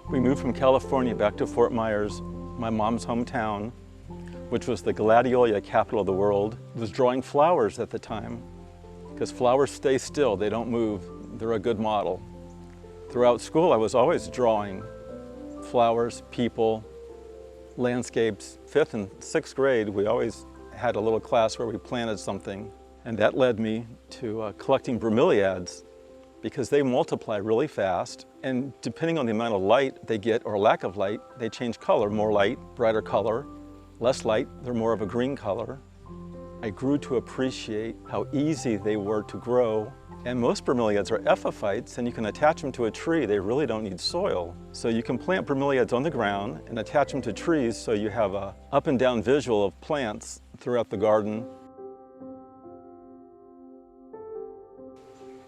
We moved from California back to Fort Myers, my mom's hometown, which was the gladiola capital of the world. It was drawing flowers at the time, because flowers stay still, they don't move. They're a good model. Throughout school, I was always drawing flowers, people, landscapes. 5th and 6th grade, we always had a little class where we planted something. And that led me to collecting bromeliads, because they multiply really fast. And depending on the amount of light they get or lack of light, they change color. More light, brighter color. Less light, they're more of a green color. I grew to appreciate how easy they were to grow. And most bromeliads are epiphytes, and you can attach them to a tree. They really don't need soil. So you can plant bromeliads on the ground and attach them to trees, so you have a up and down visual of plants throughout the garden.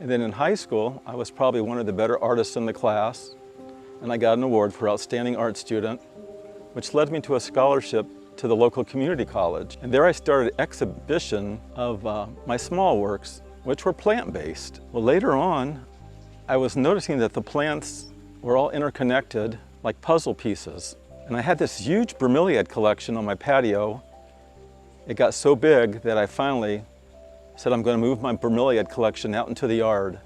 And then in high school, I was probably one of the better artists in the class, and I got an award for Outstanding Art Student, which led me to a scholarship to the local community college. And there I started an exhibition of my small works, which were plant-based. Well, later on, I was noticing that the plants were all interconnected like puzzle pieces. And I had this huge bromeliad collection on my patio. It got so big that I finally said, I'm going to move my bromeliad collection out into the yard.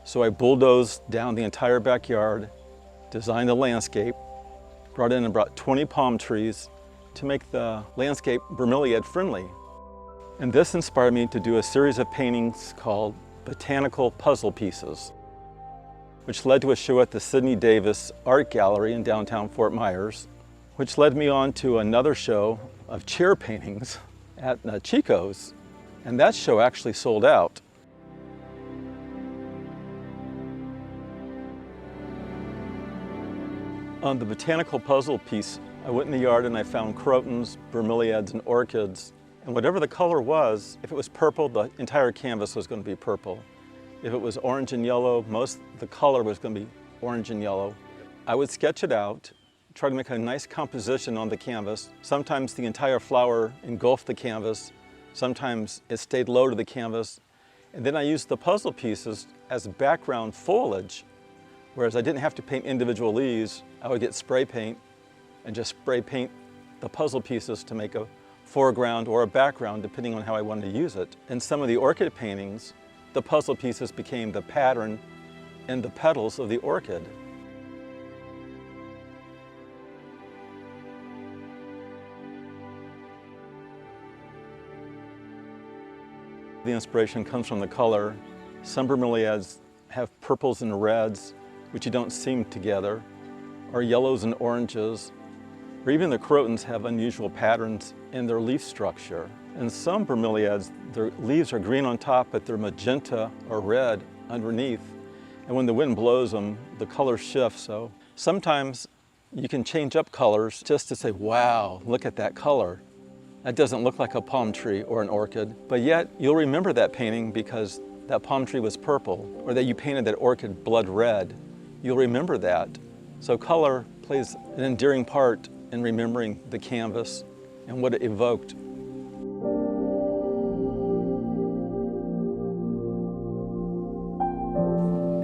So I bulldozed down the entire backyard, designed a landscape, brought in and brought 20 palm trees to make the landscape bromeliad friendly. And this inspired me to do a series of paintings called Botanical Puzzle Pieces, which led to a show at the Sidney Davis Art Gallery in downtown Fort Myers, which led me on to another show of chair paintings at Chico's. And that show actually sold out. On the Botanical Puzzle piece, I went in the yard and I found crotons, bromeliads, and orchids. And whatever the color was, if it was purple, the entire canvas was going to be purple. If it was orange and yellow, most of the color was going to be orange and yellow. I would sketch it out, try to make a nice composition on the canvas. Sometimes the entire flower engulfed the canvas. Sometimes it stayed low to the canvas. And then I used the puzzle pieces as background foliage. Whereas I didn't have to paint individual leaves, I would get spray paint and just spray paint the puzzle pieces to make a foreground or a background, depending on how I wanted to use it. In some of the orchid paintings, the puzzle pieces became the pattern and the petals of the orchid. The inspiration comes from the color. Some bromeliads have purples and reds, which you don't see together, or yellows and oranges, or even the crotons have unusual patterns in their leaf structure. And some bromeliads, their leaves are green on top, but they're magenta or red underneath. And when the wind blows them, the color shifts. So sometimes you can change up colors just to say, wow, look at that color. That doesn't look like a palm tree or an orchid, but yet you'll remember that painting because that palm tree was purple, or that you painted that orchid blood red. You'll remember that. So color plays an endearing part in remembering the canvas and what it evoked.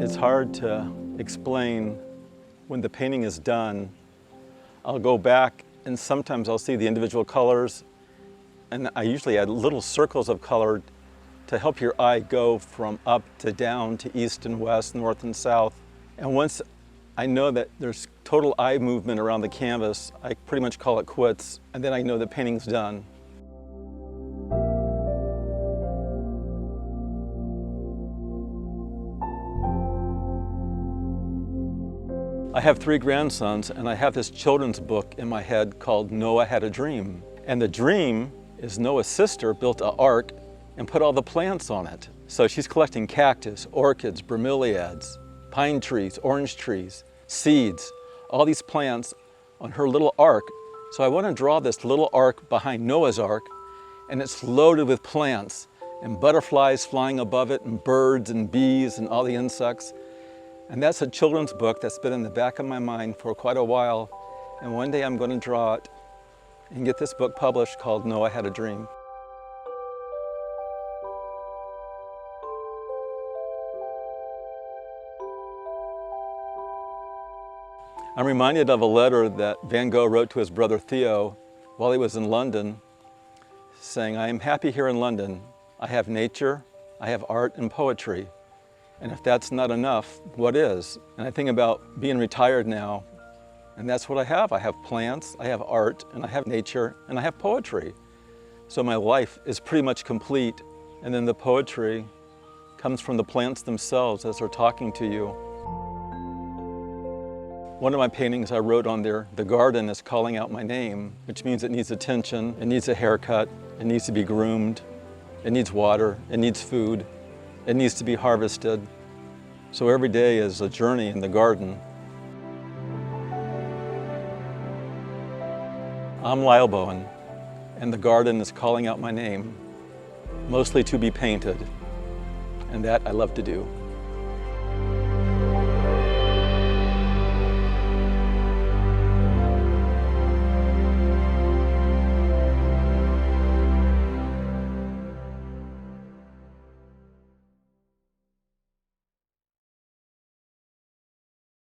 It's hard to explain when the painting is done. I'll go back and sometimes I'll see the individual colors, and I usually add little circles of color to help your eye go from up to down to east and west, north and south. And once I know that there's total eye movement around the canvas, I pretty much call it quits, and then I know the painting's done. I have 3 grandsons, and I have this children's book in my head called Noah Had a Dream. And the dream is Noah's sister built an ark and put all the plants on it. So she's collecting cactus, orchids, bromeliads, pine trees, orange trees, seeds, all these plants on her little ark. So I want to draw this little ark behind Noah's ark, and it's loaded with plants and butterflies flying above it and birds and bees and all the insects. And that's a children's book that's been in the back of my mind for quite a while. And one day I'm going to draw it and get this book published called Noah Had a Dream. I'm reminded of a letter that Van Gogh wrote to his brother Theo while he was in London, saying, "I am happy here in London. I have nature, I have art and poetry. And if that's not enough, what is?" And I think about being retired now, and that's what I have. I have plants, I have art, and I have nature, and I have poetry. So my life is pretty much complete. And then the poetry comes from the plants themselves as they're talking to you. One of my paintings I wrote on there, "The garden is calling out my name," which means it needs attention, it needs a haircut, it needs to be groomed, it needs water, it needs food, it needs to be harvested. So every day is a journey in the garden. I'm Lyle Bowen, and the garden is calling out my name, mostly to be painted, and that I love to do.